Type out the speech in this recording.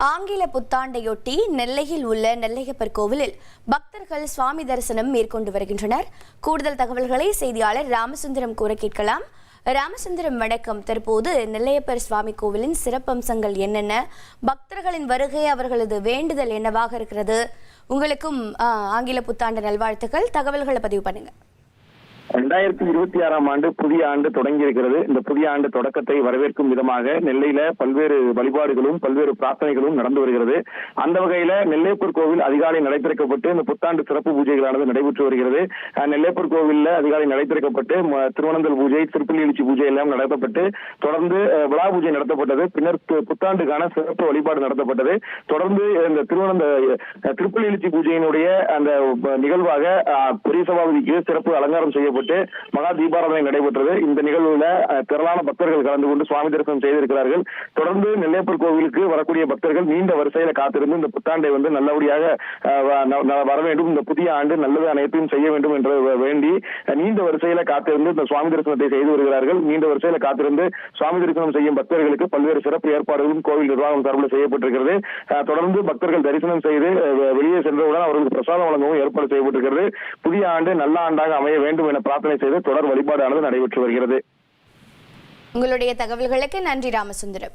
ஆங்கில புத்தாண்டையொட்டி நெல்லையில் உள்ள நெல்லையப்பர் கோவிலில் பக்தர்கள் சுவாமி தரிசனம் மேற்கொண்டு வருகின்றனர். கூடுதல் தகவல்களை செய்தியாளர் ராமசுந்தரம் கூற கேட்கலாம். ராமசுந்தரம் வணக்கம். தற்போது நெல்லையப்பர் சுவாமி கோவிலின் சிறப்பம்சங்கள் என்னென்ன, பக்தர்களின் வருகை அவர்களது வேண்டுதல் என்னவாக இருக்கிறது? உங்களுக்கும் ஆங்கில புத்தாண்டு நல்வாழ்த்துக்கள். தகவல்களை பதிவு பண்ணுங்க. 2026ஆம் ஆண்டு புதிய ஆண்டு தொடங்கி இருக்கிறது. இந்த புதிய ஆண்டு தொடக்கத்தை வரவேற்கும் விதமாக நெல்லையில பல்வேறு வழிபாடுகளும் பல்வேறு பிரார்த்தனைகளும் நடந்து வருகிறது. அந்த வகையில நெல்லையப்பர் கோவில் அதிகாலை நடை இந்த புத்தாண்டு சிறப்பு பூஜைகளானது நடைபெற்று வருகிறது. நெல்லையப்பர் கோவில்ல அதிகாலை நடை திருவனந்தல் பூஜை, திருப்பள்ளி எழுச்சி பூஜை எல்லாம் நடத்தப்பட்டு தொடர்ந்து விழா பூஜை நடத்தப்பட்டது. பின்னர் புத்தாண்டுக்கான சிறப்பு வழிபாடு நடத்தப்பட்டது. தொடர்ந்து இந்த திருப்பள்ளி எழுச்சி பூஜையினுடைய அந்த நிகழ்வாக பெரிய சபாபதிக்கு சிறப்பு அலங்காரம் செய்யப்பட்டு மகா தீபாராதனை நடைபெற்றது. இந்த நிகழ்வுல திரளான பக்தர்கள் கலந்து கொண்டு சுவாமி தரிசனம் செய்திருக்கிறார்கள். தொடர்ந்து நெல்லையப்பர் கோவிலுக்கு வரக்கூடிய பக்தர்கள் நீண்ட வரிசையில காத்திருந்து இந்த புத்தாண்டை நல்லபடியாக வர வேண்டும், இந்த புதிய ஆண்டு நல்லது அனைத்தையும் செய்ய வேண்டும் என்று வேண்டி நீண்ட வரிசையில காத்திருந்து இந்த சுவாமி தரிசனத்தை செய்து வருகிறார்கள். நீண்ட வரிசையில காத்திருந்து சுவாமி தரிசனம் செய்யும் பக்தர்களுக்கு பல்வேறு சிறப்பு ஏற்பாடுகளும் கோவில் நிர்வாகம் சார்பில் செய்யப்பட்டிருக்கிறது. தொடர்ந்து பக்தர்கள் தரிசனம் செய்து வெளியே சென்றவுடன் அவர்களுக்கு பிரசாதம் வழங்கவும் ஏற்பாடு செய்யப்பட்டிருக்கிறது. புதிய ஆண்டு நல்ல ஆண்டாக அமைய வேண்டும் என பிரார்த்தனை செய்து தொடர் வழிபாடானது நடைபெற்று வருகிறது. உங்களுடைய தகவல்களுக்கு நன்றி ராமசுந்தரம்.